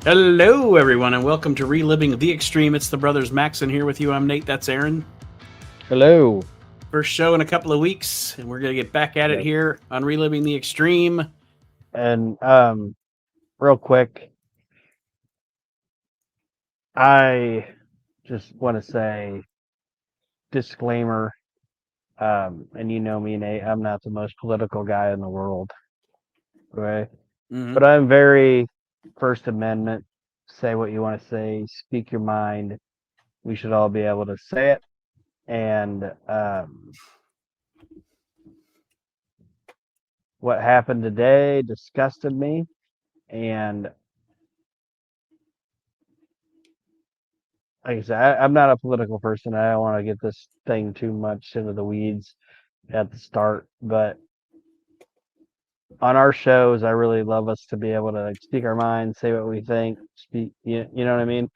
Hello, everyone, and welcome to Reliving the Extreme. It's the brothers Maxon here with you. I'm Nate. That's Aaron. Hello. First show in a couple of weeks, and we're going to get back at it here on Reliving the Extreme. And real quick, I just want to say disclaimer. And you know me, Nate. I'm not the most political guy in the world, right? Mm-hmm. But I'm very First Amendment. Say what you want to say. Speak your mind. We should all be able to say it. And what happened today disgusted me. And like I said, I'm not a political person. I don't want to get this thing too much into the weeds at the start, but on our shows, I really love us to be able to speak our minds, say what we think, speak. You know what I mean?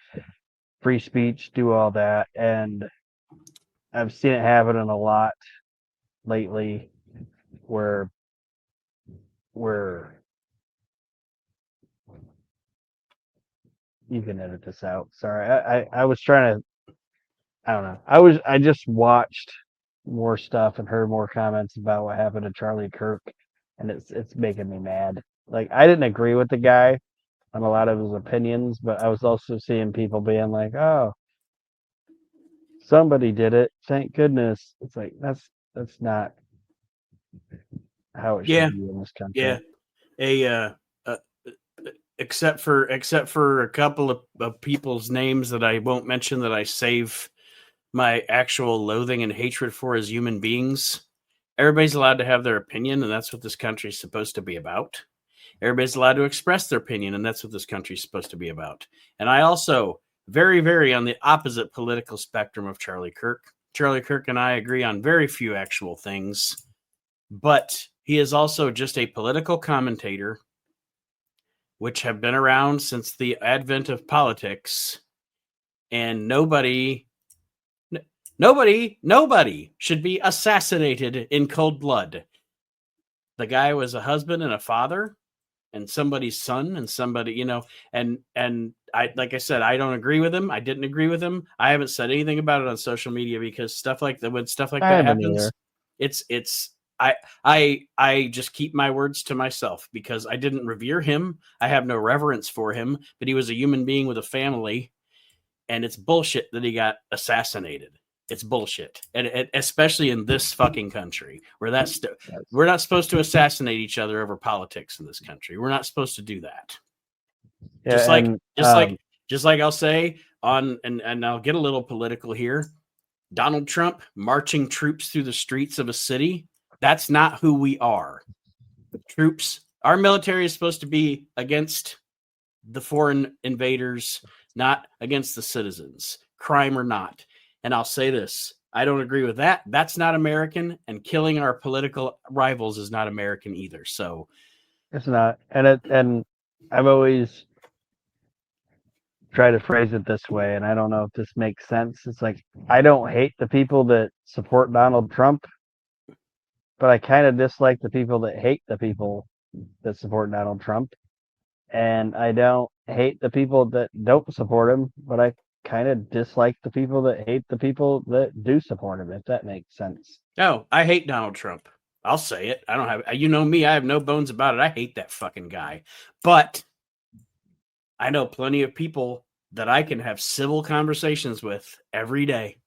Free speech, do all that, and I've seen it happen in a lot lately, where you can edit this out. Sorry, I was trying to. I don't know. I just watched more stuff and heard more comments about what happened to Charlie Kirk, and it's making me mad. Like, I didn't agree with the guy on a lot of his opinions, but I was also seeing people being like, "Oh, somebody did it. Thank goodness." It's like that's not how it should be in this country. Except for a couple of people's names that I won't mention, that I save my actual loathing and hatred for as human beings. Everybody's allowed to have their opinion, and that's what this country is supposed to be about. Everybody's allowed to express their opinion, and that's what this country is supposed to be about. And I also, very, very on the opposite political spectrum of Charlie Kirk. Charlie Kirk and I agree on very few actual things, but he is also just a political commentator, which have been around since the advent of politics, and nobody should be assassinated in cold blood. The guy was a husband and a father and somebody's son and somebody, and I, like I said, I don't agree with him. I didn't agree with him. I haven't said anything about it on social media, because when stuff like that happens, I just keep my words to myself, because I didn't revere him. I have no reverence for him, but he was a human being with a family, and it's bullshit that he got assassinated. It's bullshit, and especially in this fucking country, where we're not supposed to assassinate each other over politics in this country. We're not supposed to do that. Yeah, just like I'll say and I'll get a little political here. Donald Trump marching troops through the streets of a city. That's not who we are. Our military is supposed to be against the foreign invaders, not against the citizens, crime or not. And I'll say this, I don't agree with that. That's not American, and killing our political rivals is not American either. So it's not. And I've always tried to phrase it this way, and I don't know if this makes sense. It's like, I don't hate the people that support Donald Trump, but I kind of dislike the people that hate the people that support Donald Trump. And I don't hate the people that don't support him, but I kind of dislike the people that hate the people that do support him, if that makes sense. No, I hate Donald Trump. I'll say it. I don't have, you know me, I have no bones about it. I hate that fucking guy. But I know plenty of people that I can have civil conversations with every day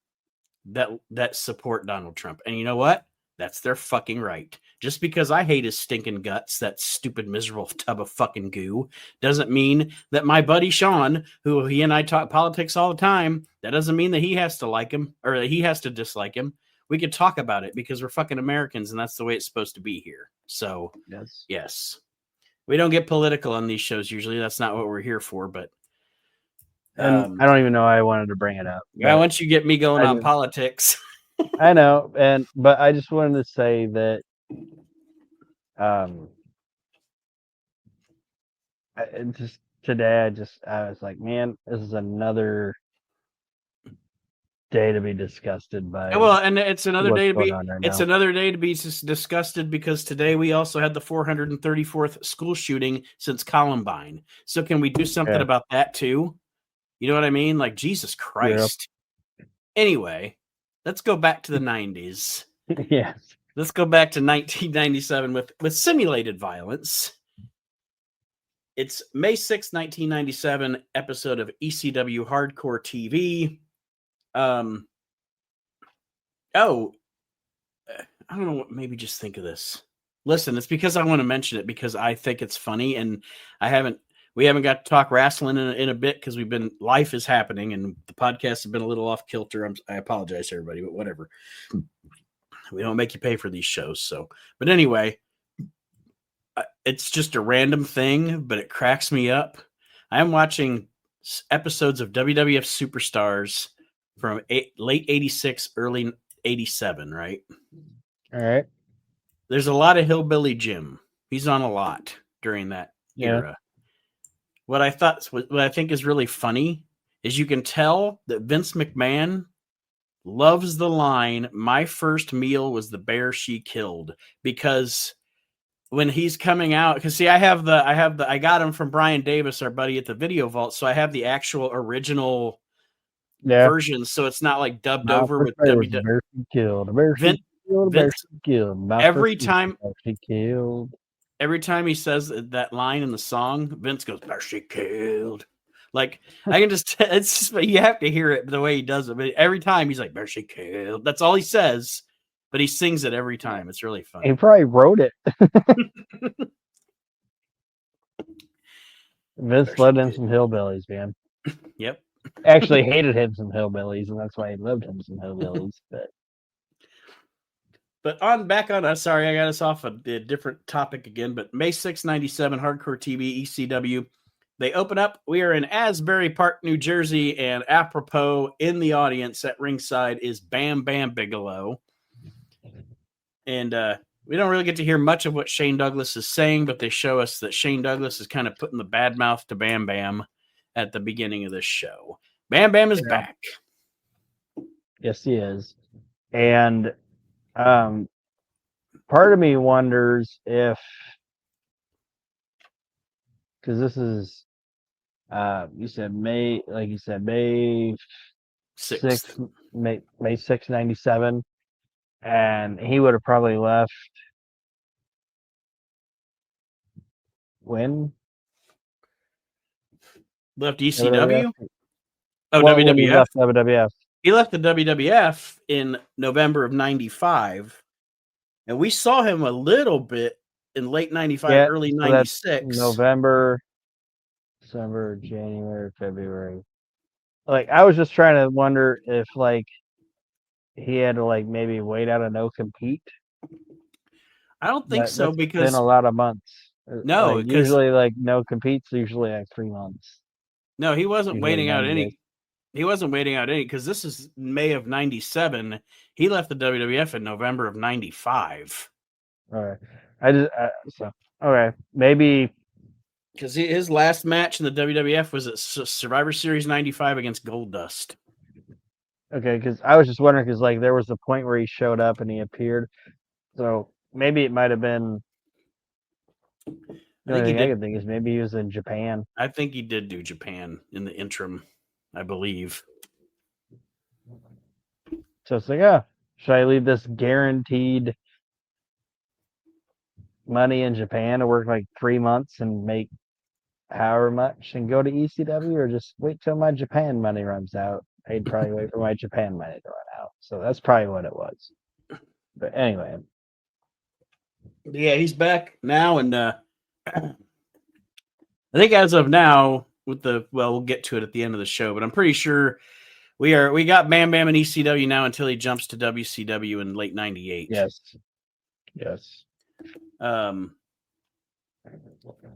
that support Donald Trump. And you know what? That's their fucking right. Just because I hate his stinking guts, that stupid, miserable tub of fucking goo, doesn't mean that my buddy Sean, who he and I talk politics all the time, that doesn't mean that he has to like him or that he has to dislike him. We could talk about it because we're fucking Americans, and that's the way it's supposed to be here. So, yes. We don't get political on these shows usually. That's not what we're here for, but And I don't even know why I wanted to bring it up. Yeah, once you get me going on politics. I know, but I just wanted to say that today I was like, man, this is another day to be disgusted by. Well, and it's another what's day to going be. on right It's now. another day to be disgusted because today we also had the 434th school shooting since Columbine. So can we do something Yeah. about that too? You know what I mean? Like Jesus Christ. Anyway, let's go back to the 90s. Yes. Let's go back to 1997 with simulated violence. It's May 6, 1997 episode of ECW Hardcore TV. I don't know what, maybe just think of this. Listen, it's because I want to mention it because I think it's funny, and we haven't got to talk wrestling in a bit because life is happening and the podcast has been a little off kilter. I apologize to everybody, but whatever. We don't make you pay for these shows. So, but anyway, it's just a random thing, but it cracks me up. I'm watching episodes of WWF Superstars from late 86, early 87, right? All right. There's a lot of Hillbilly Jim. He's on a lot during that era. What I think is really funny is you can tell that Vince McMahon loves the line, "My first meal was the bear she killed," because when he's coming out, because see, I got him from Brian Davis, our buddy at the Video Vault, so I have the actual original version, so it's not like dubbed over with WWE. Bear she killed. Bear she killed. Bear she killed. Every time she killed. Every time he says that line in the song, Vince goes, "Bear she killed." Like, I can just, you have to hear it the way he does it. But every time he's like, "Bear she killed." That's all he says, but he sings it every time. It's really funny. He probably wrote it. Vince loved him some hillbillies, man. Yep. Actually hated him some hillbillies, and that's why he loved him some hillbillies. But sorry, I got us off a different topic again, but May 6, 97, Hardcore TV, ECW. They open up. We are in Asbury Park, New Jersey, and apropos in the audience at ringside is Bam Bigelow. And we don't really get to hear much of what Shane Douglas is saying, but they show us that Shane Douglas is kind of putting the bad mouth to Bam Bam at the beginning of this show. Bam Bam is back. Yes, he is. And part of me wonders if, because this is, you said May 6th, May 6th, 97, and he would have probably left when? Left ECW? WWF. He left WWF. He left the WWF in November of 95, and we saw him a little bit in late 95, early 96. November, December, January, February. Like, I was just trying to wonder if, like, he had to, like, maybe wait out a no compete. I don't think so, because it's been a lot of months. No, like, usually, like, no competes usually like 3 months. No, he wasn't waiting out any. He wasn't waiting out any because this is May of 97. He left the WWF in November of 95. All right. Okay, maybe because his last match in the WWF was at Survivor Series 95 against Goldust. Okay, because I was just wondering because like there was a point where he showed up and he appeared, so maybe it might have been. The only thing I can think is maybe he was in Japan. I think he did do Japan in the interim, I believe. So it's like, should I leave this guaranteed money in Japan to work like 3 months and make however much and go to ECW, or just wait till my Japan money runs out? I'd probably wait for my Japan money to run out. So that's probably what it was. But anyway. Yeah, he's back now, and I think as of now, we'll get to it at the end of the show, but I'm pretty sure we got Bam Bam in ECW now until he jumps to WCW in late 98. Yes.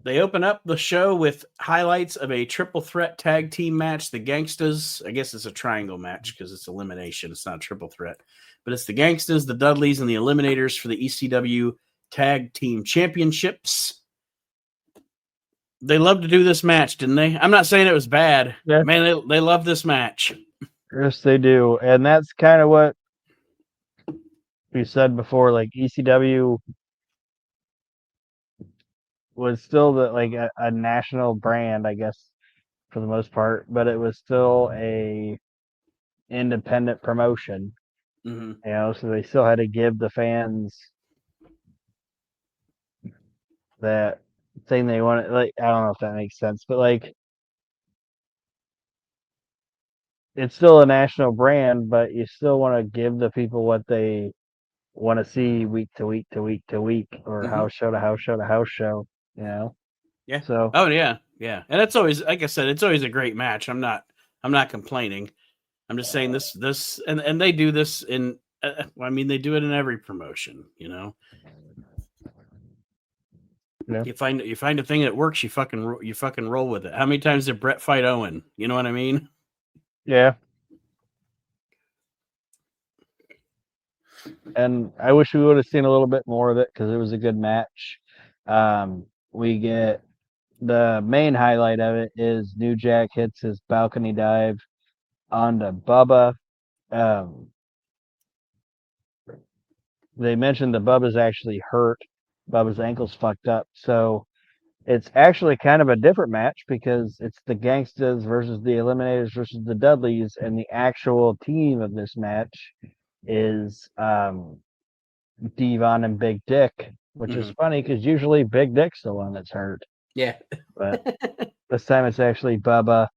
They open up the show with highlights of a triple threat tag team match. The Gangstas, I guess it's a triangle match because it's elimination. It's not a triple threat, but it's the Gangstas, the Dudleys, and the Eliminators for the ECW Tag Team Championships. They loved to do this match, didn't they? I'm not saying it was bad. Yeah. Man, they love this match. Yes, they do, and that's kind of what we said before. Like ECW was still a national brand, I guess, for the most part, but it was still a independent promotion. Mm-hmm. So they still had to give the fans that thing they wanted. Like, I don't know if that makes sense, but like, it's still a national brand, but you still want to give the people what they want to see week to week to week to week, or Mm-hmm. house show to house show to house show. Yeah. So Oh yeah, yeah. And it's always, like I said, it's always a great match. I'm not complaining. I'm just saying this, and they do this in. I mean, they do it in every promotion. yeah, You find a thing that works, you fucking roll with it. How many times did Brett fight Owen? You know what I mean? yeah. And I wish we would have seen a little bit more of it because it was a good match. We get the main highlight of it is New Jack hits his balcony dive onto Bubba. Um, they mentioned that Bubba's actually hurt. Bubba's ankle's fucked up. So it's actually kind of a different match because it's the Gangstas versus the Eliminators versus the Dudleys, and the actual team of this match is Devon and Big Dick, which is Mm-hmm. funny because usually Big Dick's the one that's hurt, Yeah. but this time it's actually Bubba.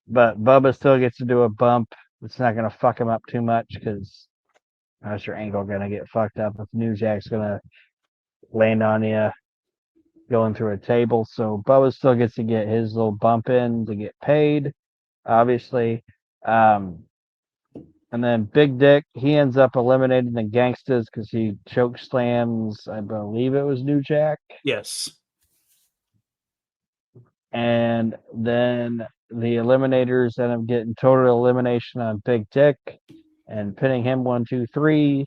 But Bubba still gets to do a bump. It's not going to fuck him up too much because how's your ankle going to get fucked up if New Jack's going to land on you going through a table? So Bubba still gets to get his little bump in to get paid, obviously. Um, and then Big Dick, he ends up eliminating the Gangstas because he choke slams, I believe it was New Jack. Yes. And then the Eliminators end up getting total elimination on Big Dick and pinning him 1, 2, 3.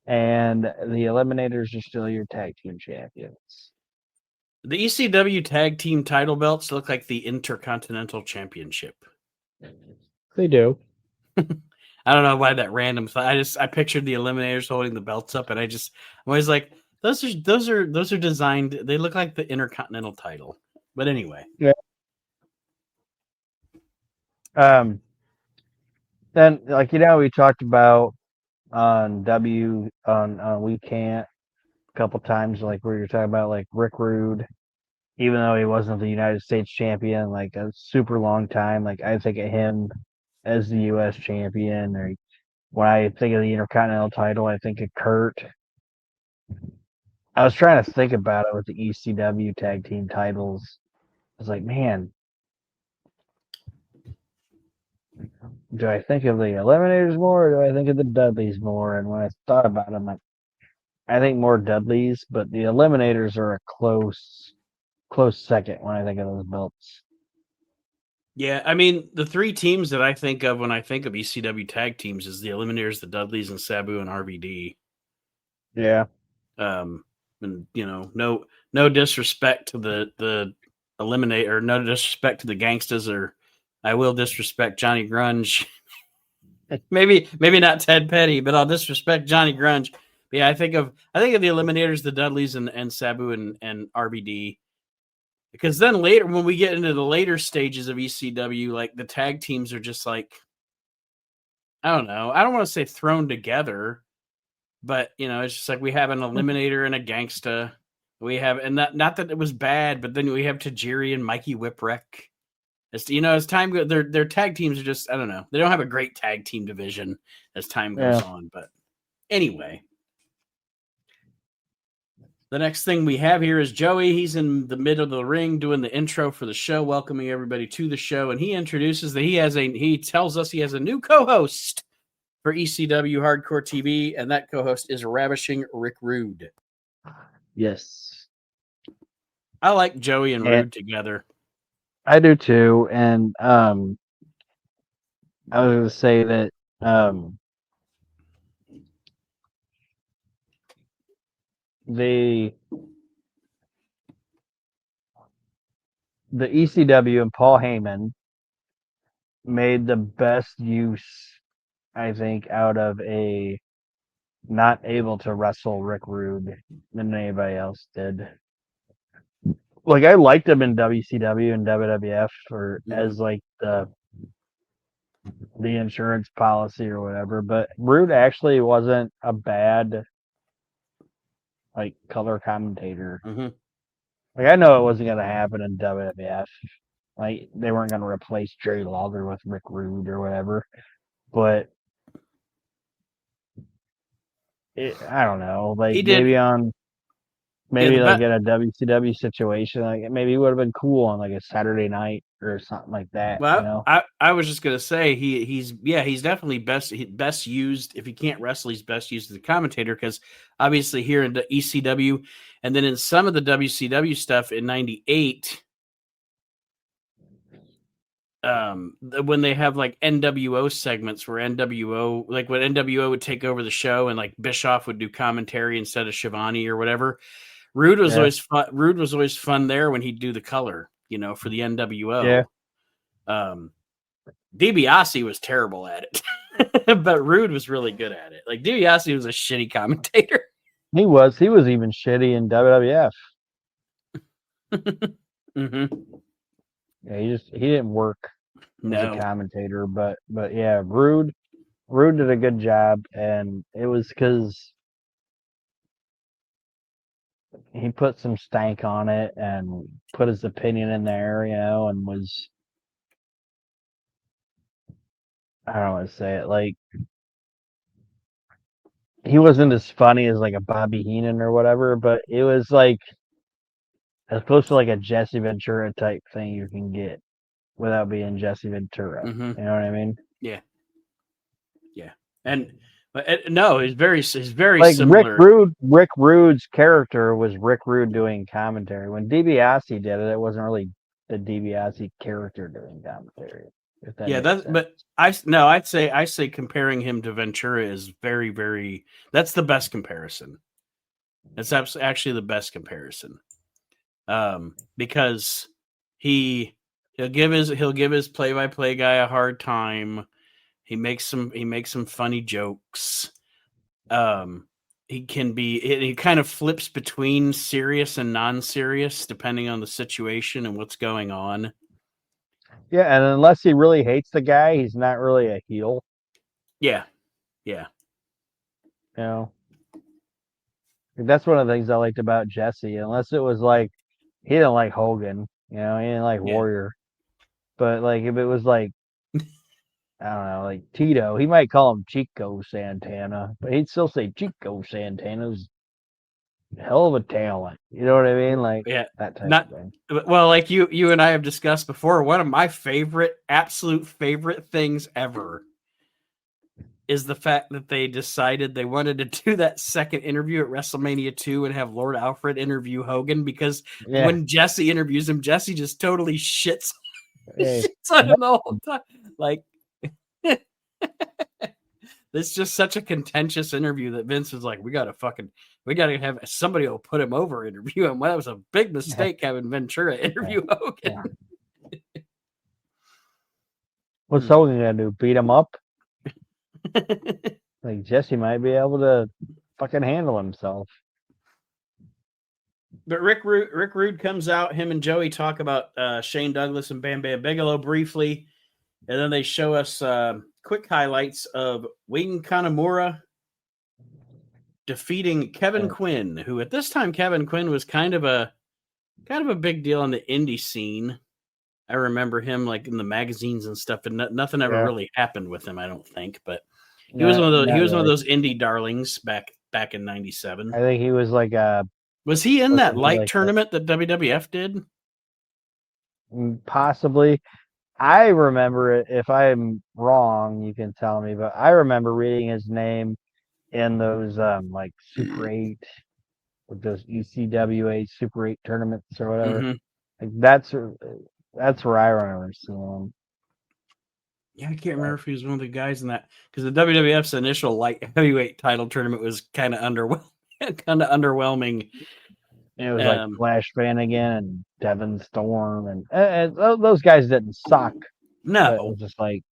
And the Eliminators are still your tag team champions. The ECW tag team title belts look like the Intercontinental Championship. They do. I don't know why that random thought. I pictured the Eliminators holding the belts up, and I'm always like, those are designed. They look like the Intercontinental title. But anyway, Yeah. Then we talked about on We Can't a couple times, like where you're talking about like Rick Rude, even though he wasn't the United States champion like a super long time. Like I think of him as the U.S. champion, or when I think of the Intercontinental title, I think of Kurt. I was trying to think about it with the ECW tag team titles. I was like, man, do I think of the Eliminators more, or do I think of the Dudleys more? And when I thought about it, I'm like, I think more Dudleys, but the Eliminators are a close second when I think of those belts. yeah, I mean, the three teams that I think of when I think of ECW tag teams is the Eliminators, the Dudleys, and Sabu and RVD. Yeah. And no disrespect to the Eliminate, or no disrespect to the Gangstas, or I will disrespect Johnny Grunge. maybe not Ted Petty, but I'll disrespect Johnny Grunge. But yeah, I think of the Eliminators, the Dudleys, and Sabu and RBD. Because then later, when we get into the later stages of ECW, like the tag teams are just like, I don't know. I don't want to say thrown together, but it's just like we have an Eliminator and a Gangsta. We have, and not that it was bad, but then we have Tajiri and Mikey Whipwreck. As time goes, their tag teams are just, I don't know. They don't have a great tag team division as time goes on. But anyway, the next thing we have here is Joey. He's in the middle of the ring doing the intro for the show, welcoming everybody to the show, and he introduces that he tells us he has a new co-host for ECW Hardcore TV, and that co-host is Ravishing Rick Rude. Yes. I like Joey and Rude together. I do too, and I was going to say that the ECW and Paul Heyman made the best use, I think, out of a not able to wrestle Rick Rude than anybody else did. Like I liked him in WCW and WWF or as like the insurance policy or whatever, but Rude actually wasn't a bad like color commentator. Mm-hmm. Like I know it wasn't gonna happen in WWF. Like they weren't gonna replace Jerry Lawler with Rick Rude or whatever. But I don't know. Like He did. maybe like in a WCW situation, like maybe it would have been cool on like a Saturday night or something like that. Well, You know? I was just gonna say he's definitely best used. If he can't wrestle, he's best used as a commentator because obviously here in the ECW and then in some of the WCW stuff in '98, when they have like NWO segments where NWO, like when NWO would take over the show and like Bischoff would do commentary instead of Shivani or whatever. Rude was always fun. Rude was always fun there when he'd do the color, for the NWO. Yeah. DiBiase was terrible at it, but Rude was really good at it. Like DiBiase was a shitty commentator. He was even shitty in WWF. Mm-hmm. Yeah, he didn't work as a commentator, but yeah, Rude did a good job, and it was because he put some stank on it and put his opinion in there, and was, I don't want to say it, like he wasn't as funny as like a Bobby Heenan or whatever, but it was like as close to like a Jesse Ventura type thing you can get without being Jesse Ventura. Mm-hmm. You know what I mean? Yeah. And no, he's very like similar. Rick Rude's character was Rick Rude doing commentary. When DiBiase did it, it wasn't really the DiBiase character doing commentary. I'd say comparing him to Ventura is very, very. That's the best comparison. That's actually the best comparison. Because he'll give his play-by-play guy a hard time. He makes some funny jokes. He kind of flips between serious and non-serious depending on the situation and what's going on. Yeah, and unless he really hates the guy, he's not really a heel. Yeah. That's one of the things I liked about Jesse. Unless it was like he didn't like Hogan, he didn't like Warrior. But like if it was like I don't know, like Tito, he might call him Chico Santana, but he'd still say Chico Santana's hell of a talent. You know what I mean? Like that type of thing. Well, like you and I have discussed before, one of my absolute favorite things ever is the fact that they decided they wanted to do that second interview at WrestleMania 2 and have Lord Alfred interview Hogan because when Jesse interviews him, Jesse just totally shits on him the whole time. Like, it's just such a contentious interview that Vince was like, we got to have somebody will put him over, interview him. Well, that was a big mistake having Ventura interview Hogan. What's Hogan gonna do? Beat him up? Like Jesse might be able to fucking handle himself. But Rick Rude comes out. Him and Joey talk about Shane Douglas and Bam Bigelow briefly, and then they show us quick highlights of Wayne Kanamura defeating Kevin Quinn, who at this time Kevin Quinn was kind of a big deal on the indie scene. I remember him like in the magazines and stuff, and nothing ever really happened with him, I don't think. But he was one of those indie darlings back in '97. I think he was like a. Was he in that light tournament that WWF did? Possibly. I remember it. If I'm wrong, you can tell me. But I remember reading his name in those like Super 8, with those ECW Super 8 tournaments or whatever. Mm-hmm. Like that's where I remember seeing him. Yeah, I can't remember if he was one of the guys in that, because the WWF's initial light heavyweight title tournament was kind of underwhelming. It was like Flash Van again and Devin Storm, and those guys didn't suck. But it No. was just like,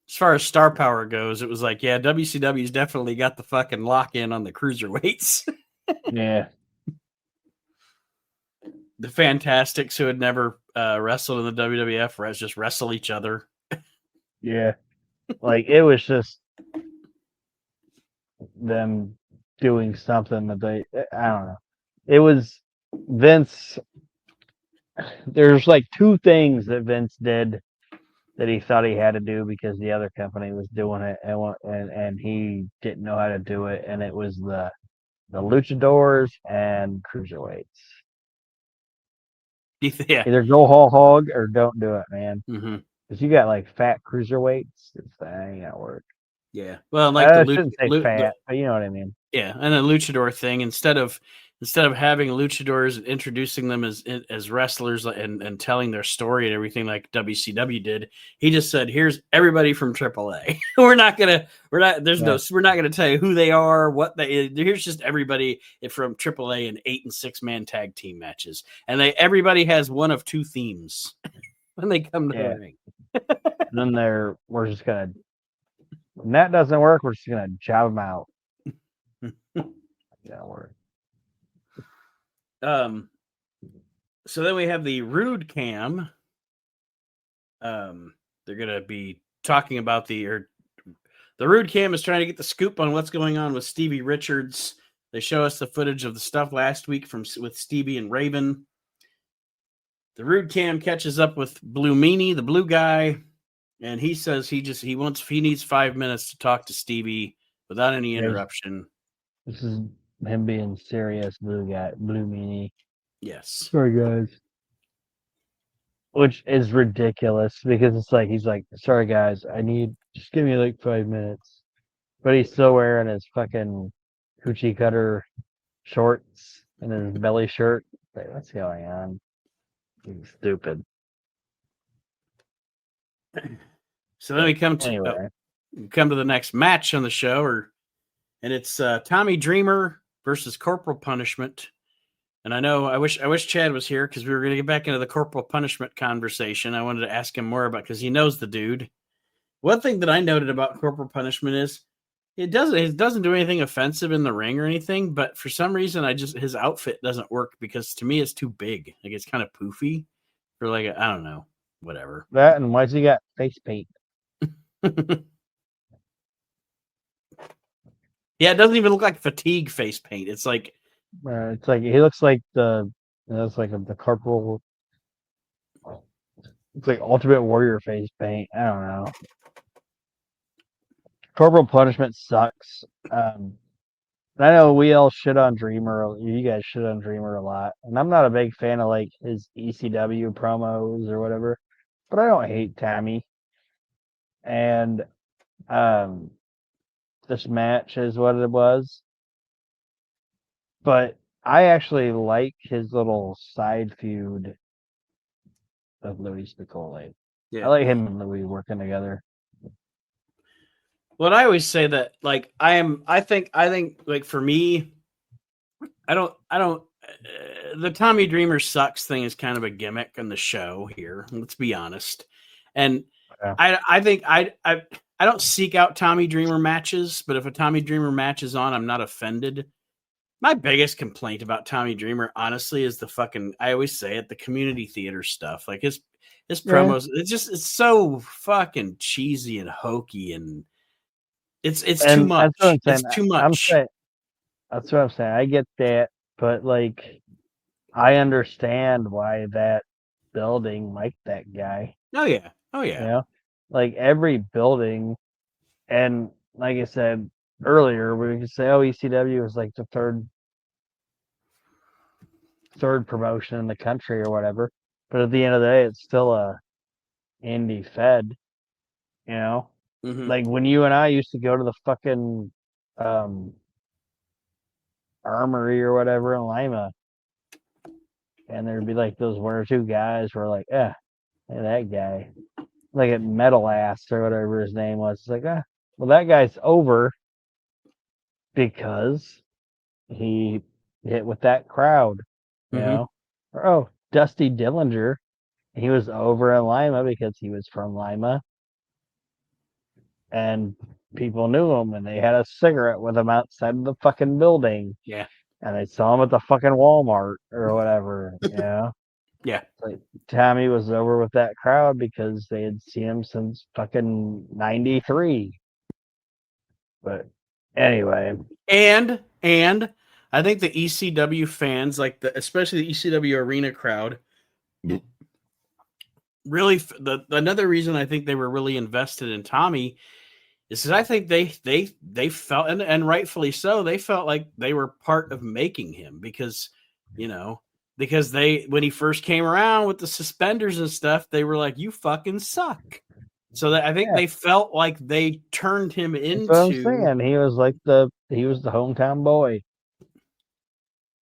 As far as star power goes, it was like, yeah, WCW's definitely got the fucking lock in on the cruiserweights. yeah, The Fantastics, who had never wrestled in the WWF, just wrestle each other. yeah. Like it was just them doing something that I don't know. It was Vince. There's like two things that Vince did that he thought he had to do because the other company was doing it, and he didn't know how to do it, and it was the luchadors and cruiserweights. Yeah. Either go whole hog or don't do it, man. Mm-hmm. Because you got like fat cruiserweights, that ain't gonna work. Yeah. Well, like I shouldn't say fat, but you know what I mean. yeah, and a luchador thing, instead of having luchadors and introducing them as wrestlers and telling their story and everything like WCW did, he just said, "Here's everybody from AAA. We're not gonna tell you who they are, what they. Here's just everybody from AAA in 8 and 6 man tag team matches, and everybody has one of two themes when they come to the ring." And then we're just gonna. When that doesn't work, we're just gonna job them out. That'll work. So then we have the Rude Cam. They're gonna be talking about the Rude Cam is trying to get the scoop on what's going on with Stevie Richards. They show us the footage of the stuff last week with Stevie and Raven. The Rude Cam catches up with Blue Meanie, the blue guy, and he says he needs 5 minutes to talk to Stevie without any interruption. This is him being serious, blue meanie. Yes. Sorry, guys. Which is ridiculous because it's like he's like, sorry guys, just give me like 5 minutes. But he's still wearing his fucking coochie cutter shorts and his belly shirt. Like, what's going on? He's stupid. So then we come to the next match on the show, and it's Tommy Dreamer versus Corporal Punishment. And I wish Chad was here because we were going to get back into the Corporal Punishment conversation. I wanted to ask him more about because he knows the dude. One thing that I noted about Corporal Punishment is it doesn't do anything offensive in the ring or anything, but for some reason his outfit doesn't work because to me it's too big. Like it's kind of poofy for I don't know, whatever. That and why's he got face paint? Yeah, it doesn't even look like fatigue face paint. It's like he looks like the corporal. It's like Ultimate Warrior face paint. I don't know. Corporal Punishment sucks. I know we all shit on Dreamer. You guys shit on Dreamer a lot, and I'm not a big fan of like his ECW promos or whatever. But I don't hate Tommy. And this match is what it was. But I actually like his little side feud of Louie Spicolli. Yeah. I like him and Louie working together. Well, I always say that I think like for me, I don't the Tommy Dreamer sucks thing is kind of a gimmick on the show here. Let's be honest. And yeah. I think I don't seek out Tommy Dreamer matches, but if a Tommy Dreamer match is on, I'm not offended. My biggest complaint about Tommy Dreamer, honestly, is I always say it, the community theater stuff. Like his promos, it's so fucking cheesy and hokey, and it's too much. It's too much. That's what I'm saying. I get that, but like, I understand why that building liked that guy. Oh yeah. You know? Like every building, and like I said earlier, we could say, oh, ECW is like the third promotion in the country or whatever. But at the end of the day, it's still a indie fed. You know, like when you and I used to go to the fucking Armory or whatever in Lima, and there'd be like those one or two guys who are like, hey, that guy, like at Metal Ass or whatever his name was. It's like, well, that guy's over because he hit with that crowd, you know. Or Dusty Dillinger he was over in Lima because he was from Lima, and people knew him, and they had a cigarette with him outside of the fucking building. Yeah. And they saw him at the fucking Walmart or whatever, you know? Yeah. Like, Tommy was over with that crowd because they had seen him since fucking 93. But anyway. And I think the ECW fans, like especially the ECW arena crowd, really another reason I think they were really invested in Tommy is that I think they felt, and rightfully so, they felt like they were part of making him because they, when he first came around with the suspenders and stuff, they were like, you fucking suck. So that I think they felt like they turned him into. That's what I'm saying. He was the hometown boy,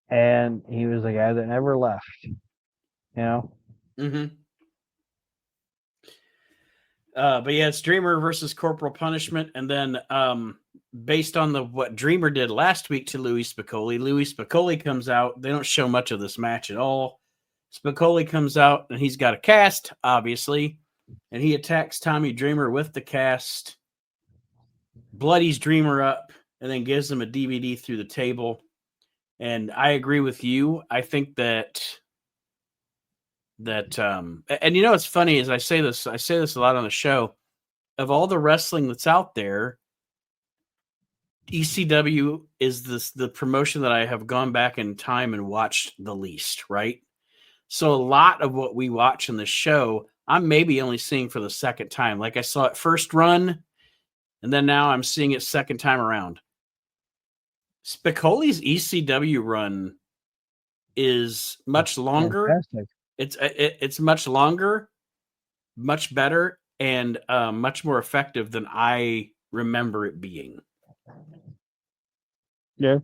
and he was the guy that never left. You know. Mm-hmm. But yeah, it's Dreamer versus Corporal Punishment, and then based on what Dreamer did last week to Louie Spicolli comes out. They don't show much of this match at all. Spicolli comes out, and he's got a cast, obviously, and he attacks Tommy Dreamer with the cast, bloodies Dreamer up, and then gives him a DVD through the table. And I agree with you. I think that and it's funny, as I say this a lot on the show, of all the wrestling that's out there, ECW is the promotion that I have gone back in time and watched the least, right? So a lot of what we watch in the show, I'm maybe only seeing for the second time. Like I saw it first run, and then now I'm seeing it second time around. Spicolli's ECW run is much longer. Fantastic. It's much longer, much better, and much more effective than I remember it being. Yeah.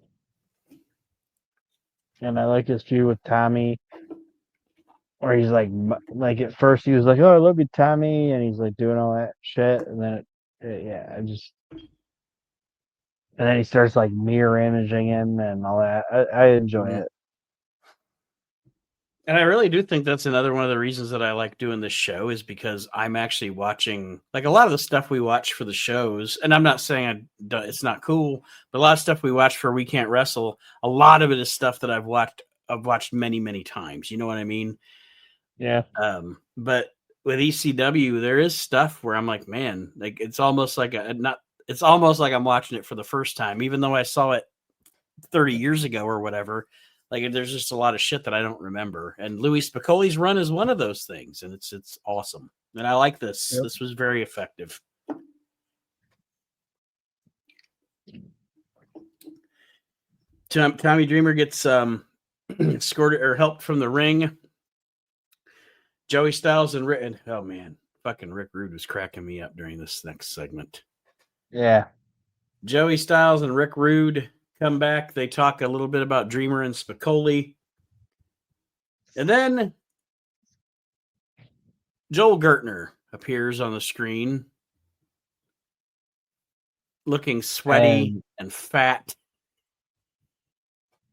And I like his feud with Tommy, where he's like at first he was like, "Oh, I love you, Tommy," and he's like doing all that shit, and then and then he starts like mirror imaging him and all that. I enjoy it. And I really do think that's another one of the reasons that I like doing this show, is because I'm actually watching, like, a lot of the stuff we watch for the shows. And I'm not saying it's not cool, but a lot of stuff we watch for We Can't Wrestle, a lot of it is stuff that I've watched many, many times. You know what I mean? Yeah. But with ECW, there is stuff where I'm like, man, like it's almost like I'm watching it for the first time, even though I saw it 30 years ago or whatever. Like, there's just a lot of shit that I don't remember. And Louie Spicolli's run is one of those things, and it's awesome. And I like this. Yep. This was very effective. Tommy Dreamer gets escorted or helped from the ring. Joey Styles and Rick. Oh man, fucking Rick Rude was cracking me up during this next segment. Yeah. Joey Styles and Rick Rude come back. They talk a little bit about Dreamer and Spicolli. And then Joel Gertner appears on the screen, looking sweaty and fat.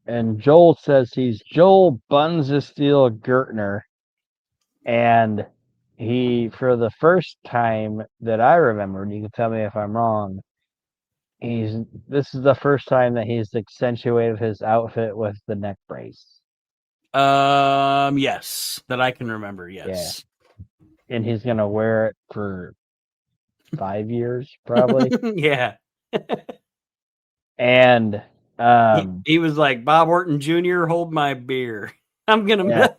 And Joel says he's Joel Buns of Steel Gertner. And he, for the first time that I remembered, you can tell me if I'm wrong, this is the first time that he's accentuated his outfit with the neck brace. Yes, that I can remember. Yes. Yeah. And he's gonna wear it for 5 years, probably. Yeah. And he was like, Bob Orton Jr., hold my beer. I'm gonna. Yeah.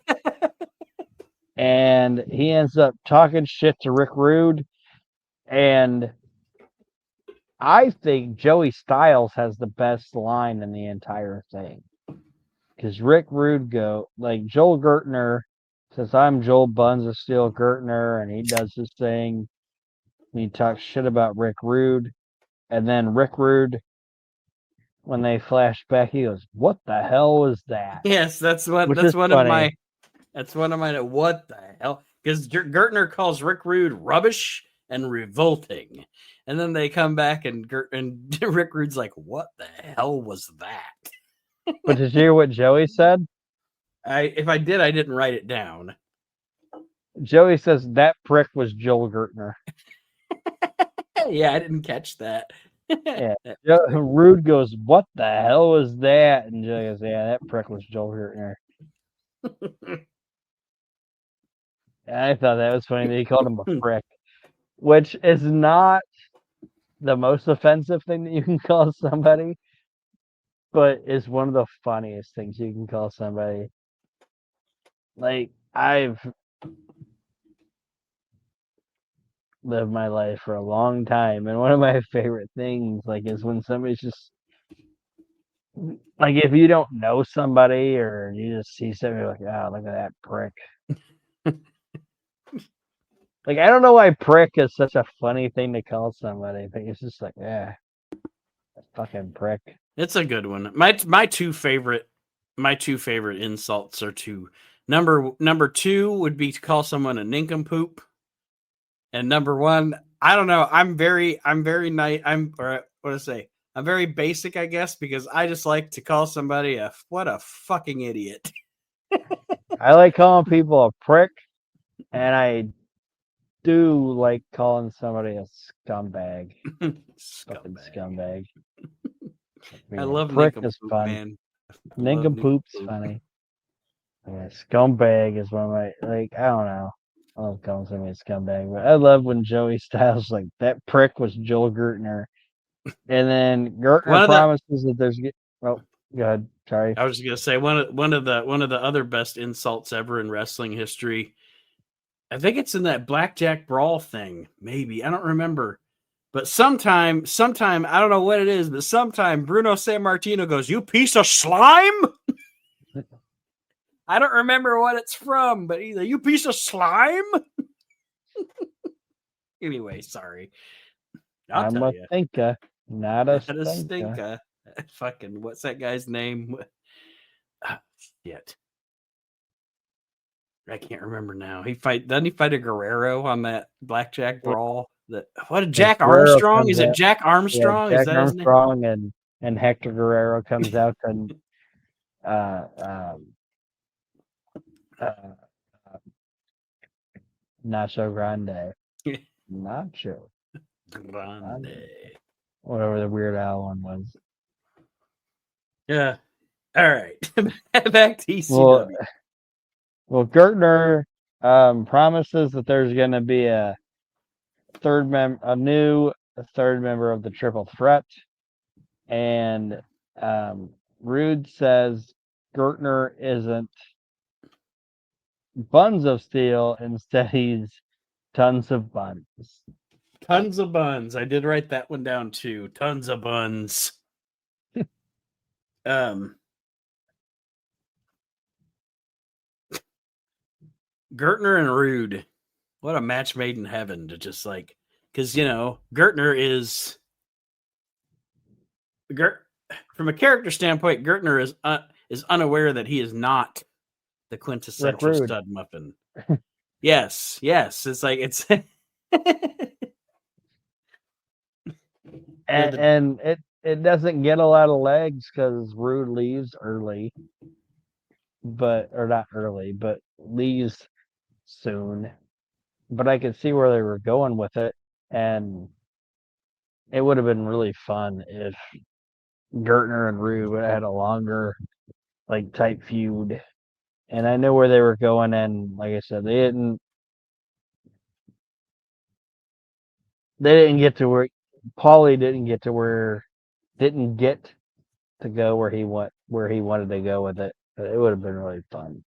And he ends up talking shit to Rick Rude, and I think Joey Styles has the best line in the entire thing. Because Rick Rude Joel Gertner says, I'm Joel Buns of Steel Gertner, and he does his thing. And he talks shit about Rick Rude. And then Rick Rude, when they flash back, he goes, what the hell was that? Yes, that's one of my, what the hell? Because Gertner calls Rick Rude rubbish and revolting. And then they come back and Rick Rude's like, what the hell was that? But did you hear what Joey said? If I did, I didn't write it down. Joey says that prick was Joel Gertner. Yeah, I didn't catch that. Yeah. Rude goes, "What the hell was that?" And Joey goes, "Yeah, that prick was Joel Gertner." I thought that was funny that he called him a prick, which is not the most offensive thing that you can call somebody, but is one of the funniest things you can call somebody. Like, I've lived my life for a long time, and one of my favorite things, like, is when somebody's just like, if you don't know somebody or you just see somebody, you're like, "Oh, look at that prick." Like, I don't know why prick is such a funny thing to call somebody, but it's just like, yeah, fucking prick. It's a good one. My two favorite insults are two. Number two would be to call someone a nincompoop, and number one, I don't know. I'm very nice. Or what do I say? I'm very basic, I guess, because I just like to call somebody what a fucking idiot. I like calling people a prick, and I do like calling somebody a scumbag. Fucking scumbag. I love prick nincompoop, is fun. man. Nincompoop's funny. Yeah, scumbag is one of my, like, I don't know. I love calling somebody a scumbag, but I love when Joey Styles like that prick was Joel Gertner, and then Gertner promises that there's. Oh, go ahead. Sorry. I was just gonna say one of the other best insults ever in wrestling history. I think it's in that Blackjack Brawl thing. Maybe I don't remember, but sometime I don't know what it is, but sometime Bruno Sammartino goes, "You piece of slime." I don't remember what it's from, but either "You piece of slime." Anyway, sorry. I'll tell you. Thinker, not a stinker. Fucking what's that guy's name? Shit. I can't remember now. Doesn't he fight a Guerrero on that Blackjack Brawl? Jack Armstrong? Is it Jack Armstrong? Yeah, Is Jack that Armstrong and Hector Guerrero comes out and Nacho Grande. Nacho Grande. Whatever the Weird Al one was. Yeah. All right. Back to ECW. Well, Gertner promises that there's going to be a new third member of the Triple Threat, and Rude says Gertner isn't buns of steel, instead he's tons of buns. Tons of buns. I did write that one down too. Tons of buns. Gertner and Rude. What a match made in heaven to just like, because Gertner is from a character standpoint, Gertner is unaware that he is not the quintessential stud muffin. Yes. It's like it's and it doesn't get a lot of legs because Rude leaves early, or not early, but leaves soon. But I could see where they were going with it, and it would have been really fun if Gertner and Rude would have had a longer, like, type feud. And I know where they were going, and like I said, they didn't get to where Paulie didn't get to go where he wanted to go with it. But it would have been really fun.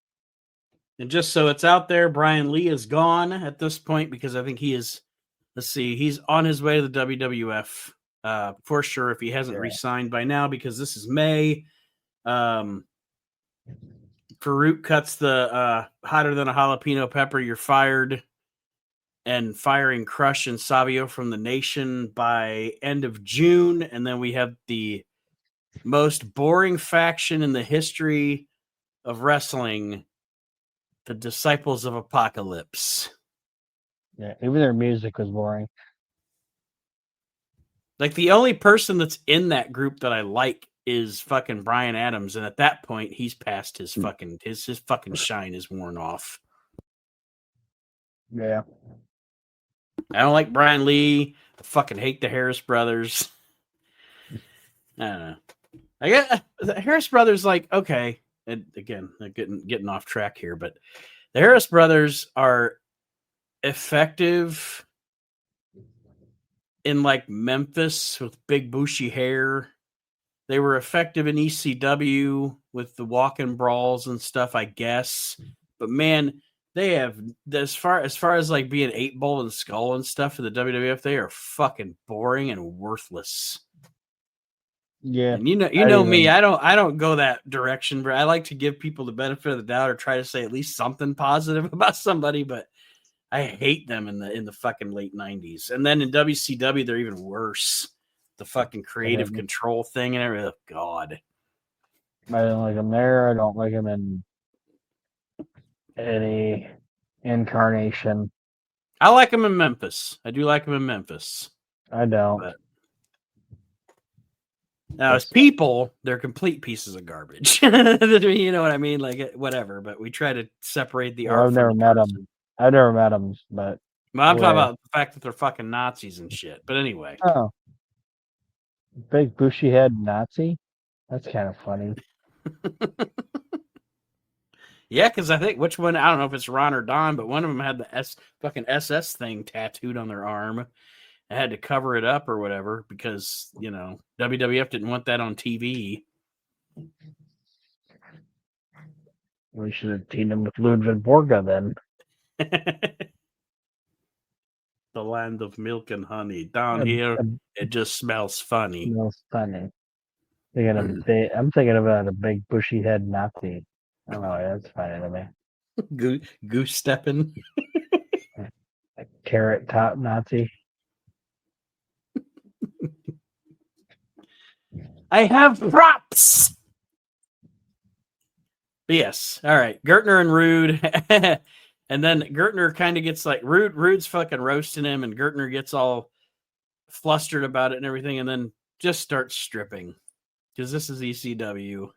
And just so it's out there, Brian Lee is gone at this point because I think he is. Let's see, he's on his way to the WWF for sure if he hasn't re-signed by now, because this is May. Farouk cuts the hotter than a jalapeno pepper, you're fired, and firing Crush and Savio from the Nation by end of June. And then we have the most boring faction in the history of wrestling, the Disciples of Apocalypse. Yeah, even their music was boring. Like, the only person that's in that group that I like is fucking Brian Adams, and at that point, he's past his fucking shine is worn off. Yeah. I don't like Brian Lee. I fucking hate the Harris brothers. I don't know. I get the Harris brothers, like, okay. And again, getting off track here, but the Harris brothers are effective in like Memphis with big bushy hair. They were effective in ECW with the walking brawls and stuff, I guess. But man, they have, as far as like being 8-Ball and Skull and stuff for the WWF, they are fucking boring and worthless. Yeah. And you know me, I don't go that direction, but I like to give people the benefit of the doubt or try to say at least something positive about somebody, but I hate them in the fucking late 90s. And then in WCW, they're even worse. The fucking creative control thing and everything. Oh, God. I don't like him there. I don't like him in any incarnation. I like him in Memphis. I do like him in Memphis. I don't. But now, as people, they're complete pieces of garbage. You know what I mean? Like, whatever. But we try to separate the art. I've never met them. I've never met them, but I'm talking about the fact that they're fucking Nazis and shit. But anyway. Oh. Big bushy head Nazi? That's kind of funny. Yeah, because I think which one, I don't know if it's Ron or Don, but one of them had the fucking SS thing tattooed on their arm. I had to cover it up or whatever because, you know, WWF didn't want that on TV. We should have teamed him with Ludwig Borga then. The land of milk and honey. Down here, it just smells funny. Smells funny. I'm thinking about a big bushy head Nazi. I don't know why that's funny to me. Goose stepping. A carrot top Nazi. I have props. But yes. All right. Gertner and Rude. And then Gertner kind of gets like Rude's fucking roasting him, and Gertner gets all flustered about it and everything, and then just starts stripping because this is ECW.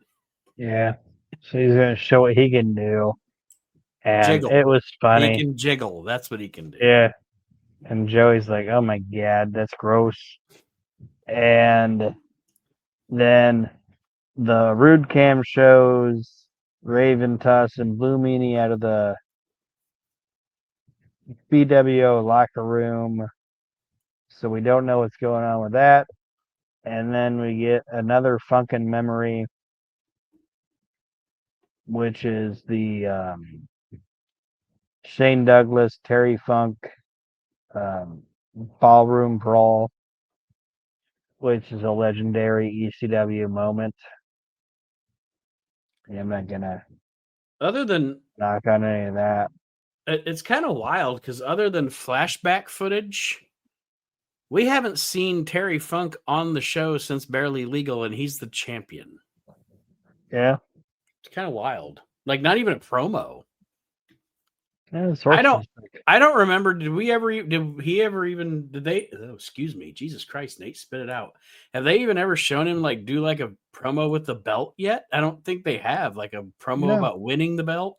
Yeah. So he's going to show what he can do. And jiggle. It was funny. He can jiggle. That's what he can do. Yeah. And Joey's like, oh my God, that's gross. And then the Rude Cam shows Raven Tuss and Blue Meanie out of the BWO locker room. So we don't know what's going on with that. And then we get another funkin' memory, which is the Shane Douglas, Terry Funk ballroom brawl, which is a legendary ECW moment. Yeah, I'm not gonna other than knock on any of that. It's kind of wild because other than flashback footage, we haven't seen Terry Funk on the show since Barely Legal, and he's the champion. Yeah, it's kind of wild. Like not even a promo. Yeah, I don't remember. Did they? Oh, excuse me. Jesus Christ, Nate, spit it out. Have they even ever shown him like do like a promo with the belt yet? I don't think they have like a promo about winning the belt.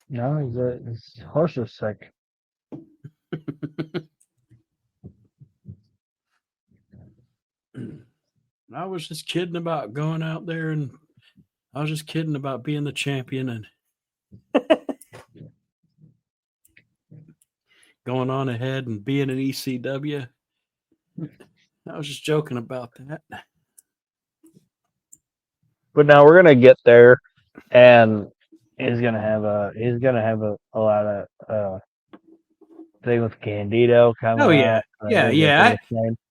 No, his horse is sick. I was just kidding about going out there, and I was just kidding about being the champion and going on ahead and being an ECW. I was just joking about that. But now we're gonna get there, and he's gonna have a lot of thing with Candido coming. Oh yeah, yeah.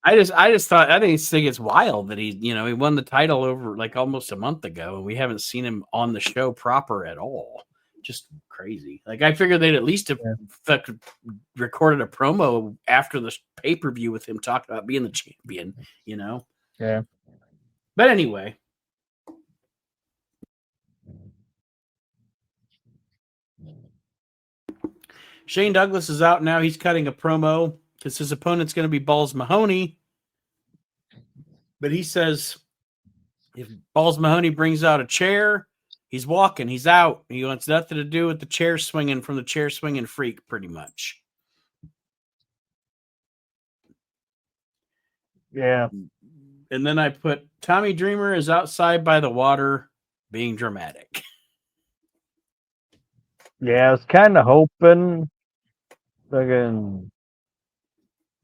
I just thought I think it's wild that he won the title over like almost a month ago, and we haven't seen him on the show proper at all. Just crazy. Like I figured they'd at least have recorded a promo after the pay-per-view with him talking about being the champion. Yeah. But anyway. Shane Douglas is out now. He's cutting a promo because his opponent's going to be Balls Mahoney. But he says if Balls Mahoney brings out a chair, He's walking. He's out. He wants nothing to do with the chair swinging from the chair swinging freak, pretty much. Yeah. And then I put Tommy Dreamer is outside by the water being dramatic. Yeah, I was kind of hoping fucking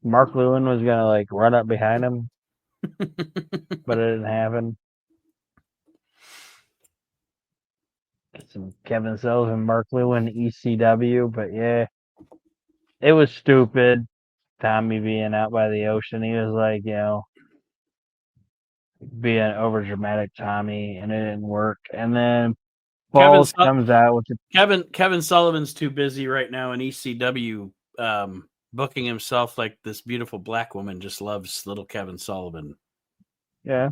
Mark Lewin was gonna like run up behind him, but it didn't happen. Some Kevin Sullivan, Mark Lewin, ECW, but yeah, it was stupid. Tommy being out by the ocean, he was like, being over dramatic Tommy, and it didn't work. And then Balls comes out with the Kevin Sullivan's too busy right now in ECW, booking himself like this beautiful black woman just loves little Kevin Sullivan. Yeah.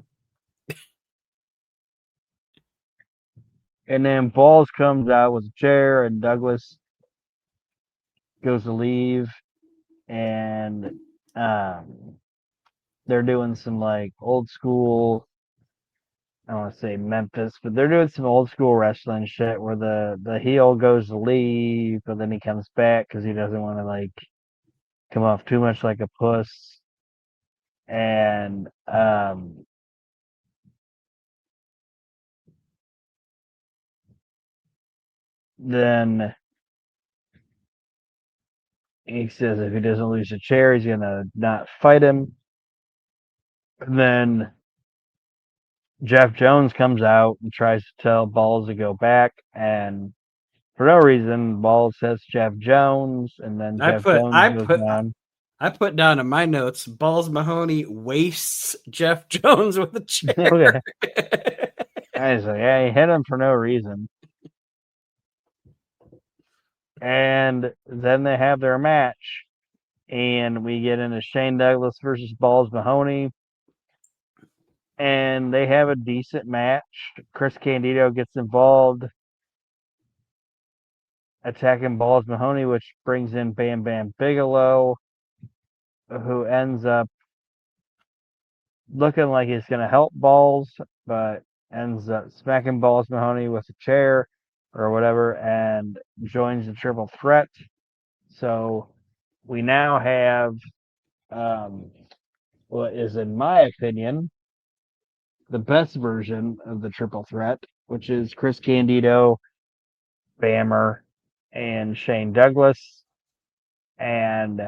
And then Balls comes out with a chair, and Douglas goes to leave, and they're doing some like old school. I don't want to say Memphis, but they're doing some old school wrestling shit where the heel goes to leave, but then he comes back because he doesn't want to like come off too much like a puss. And then he says if he doesn't lose a chair, he's gonna not fight him. And then Jeff Jones comes out and tries to tell Balls to go back, and for no reason, Balls says Jeff Jones, and then Jeff Jones goes down. I put down in my notes, Balls Mahoney wastes Jeff Jones with a chair. Okay. I was like, yeah, he hit him for no reason. And then they have their match, and we get into Shane Douglas versus Balls Mahoney, and they have a decent match. Chris Candido gets involved, attacking Balls Mahoney, which brings in Bam Bam Bigelow, who ends up looking like he's going to help Balls, but ends up smacking Balls Mahoney with a chair or whatever, and joins the triple threat. So we now have what is, in my opinion, the best version of the triple threat, which is Chris Candido, Bammer, and Shane Douglas. And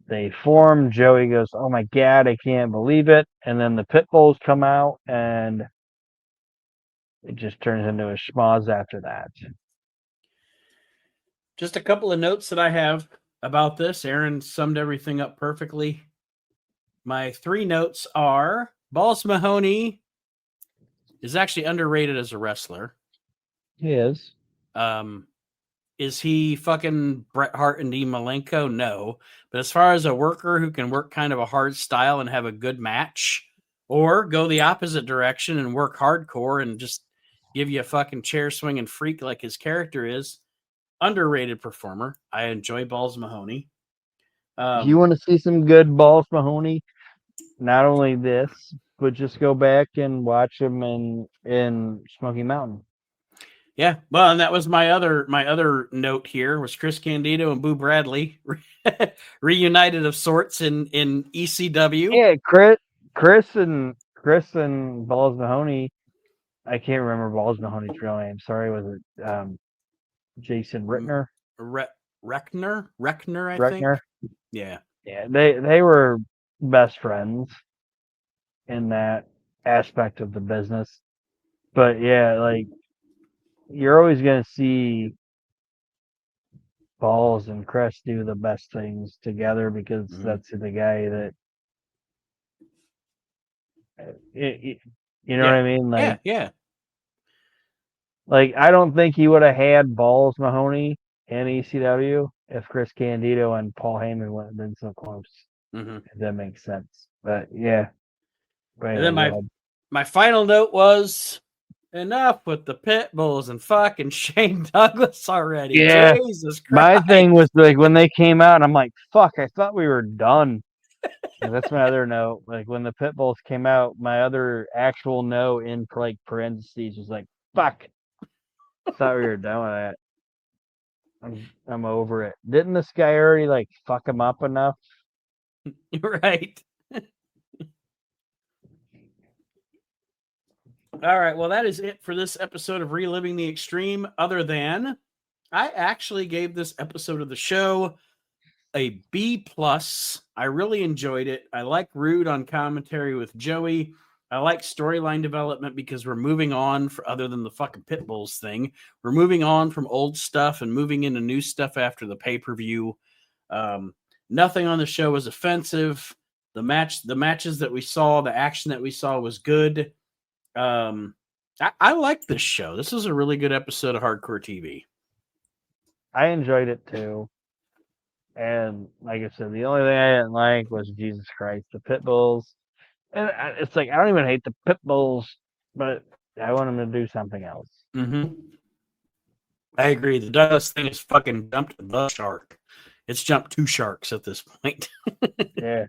they form. Joey goes, "Oh my God, I can't believe it." And then the pit bulls come out, and it just turns into a schmoz after that. Just a couple of notes that I have about this. Aaron summed everything up perfectly. My 3 notes are Balls Mahoney is actually underrated as a wrestler. He is. Is he fucking Bret Hart and Dean Malenko? No. But as far as a worker who can work kind of a hard style and have a good match, or go the opposite direction and work hardcore and just give you a fucking chair swinging freak like his character is, underrated performer. I enjoy Balls Mahoney. If you want to see some good Balls Mahoney, not only this, but just go back and watch him in Smoky Mountain. Yeah, well, and that was my other note here was Chris Candido and Boo Bradley reunited of sorts in ECW. Yeah, Chris and Balls Mahoney. I can't remember Balls Mahoney's real name. Sorry, was it Jason Rittner? Reckner, I think. Yeah. Yeah, they were best friends in that aspect of the business. But yeah, like you're always gonna see Balls and Chris do the best things together because that's the guy that you know what I mean? Like, yeah. Like I don't think he would have had Balls Mahoney in ECW if Chris Candido and Paul Heyman wouldn't have been so close. If that makes sense. But yeah. And then my final note was enough with the pit bulls and fucking Shane Douglas already. Yeah. Jesus Christ. My thing was like when they came out, I'm like, fuck, I thought we were done. And that's my other note. Like when the pit bulls came out, my other actual no in like parentheses was like, fuck. Thought we were done with that. I'm over it. Didn't this guy already like fuck him up enough? Right. All right. Well, that is it for this episode of Reliving the Extreme. Other than I actually gave this episode of the show a B+. I really enjoyed it. I like Rude on commentary with Joey. I like storyline development because we're moving on for other than the fucking pit bulls thing. We're moving on from old stuff and moving into new stuff after the pay-per-view. Nothing on the show was offensive. The matches that we saw, the action that we saw was good. I like this show. This is a really good episode of Hardcore TV. I enjoyed it too. And like I said, the only thing I didn't like was Jesus Christ, the pit bulls. And it's like I don't even hate the pit bulls, but I want them to do something else. Mm-hmm. I agree. The dumbest thing is fucking jumped the shark. It's jumped 2 sharks at this point. Yeah.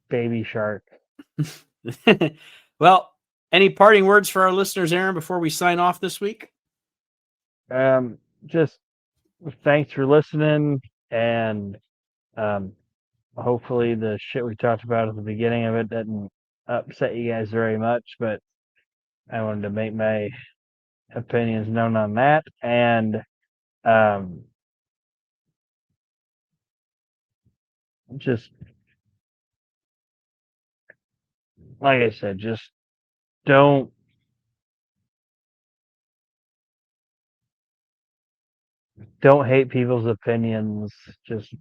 Baby shark. Well, any parting words for our listeners, Aaron, before we sign off this week? Just thanks for listening, and hopefully the shit we talked about at the beginning of it didn't upset you guys very much, but I wanted to make my opinions known on that. And just like I said, just don't hate people's opinions. Just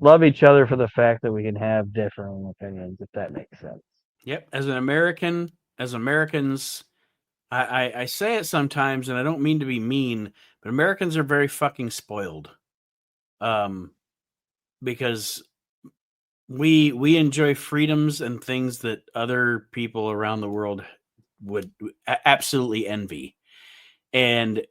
love each other for the fact that we can have different opinions, if that makes sense. Yep. As Americans, I say it sometimes, and I don't mean to be mean, but Americans are very fucking spoiled. Because we enjoy freedoms and things that other people around the world would absolutely envy. And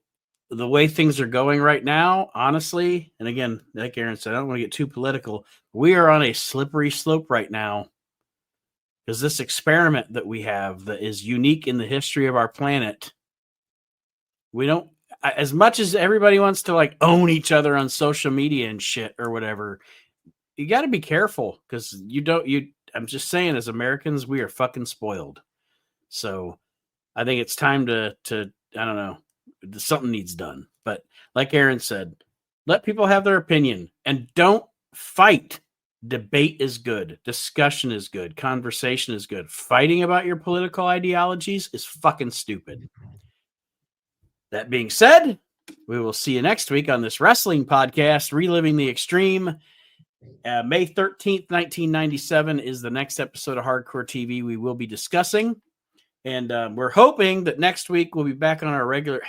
the way things are going right now, honestly, and again, like Aaron said, I don't want to get too political. We are on a slippery slope right now because this experiment that we have that is unique in the history of our planet, we don't, as much as everybody wants to like own each other on social media and shit or whatever, you got to be careful because I'm just saying, as Americans, we are fucking spoiled. So I think it's time to I don't know, something needs done. But like Aaron said, let people have their opinion and don't fight. Debate is good. Discussion is good. Conversation is good. Fighting about your political ideologies is fucking stupid. That being said, we will see you next week on this wrestling podcast, Reliving the Extreme. May 13th, 1997 is the next episode of Hardcore TV we will be discussing. And we're hoping that next week we'll be back on our regular...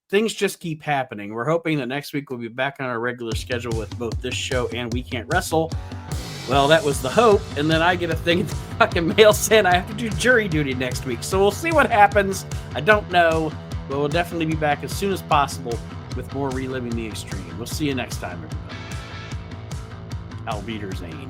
Things just keep happening. We're hoping that next week we'll be back on our regular schedule with both this show and We Can't Wrestle. Well, that was the hope. And then I get a thing in the fucking mail saying I have to do jury duty next week. So we'll see what happens. I don't know. But we'll definitely be back as soon as possible with more Reliving the Extreme. We'll see you next time, everybody. Alvieder Zane.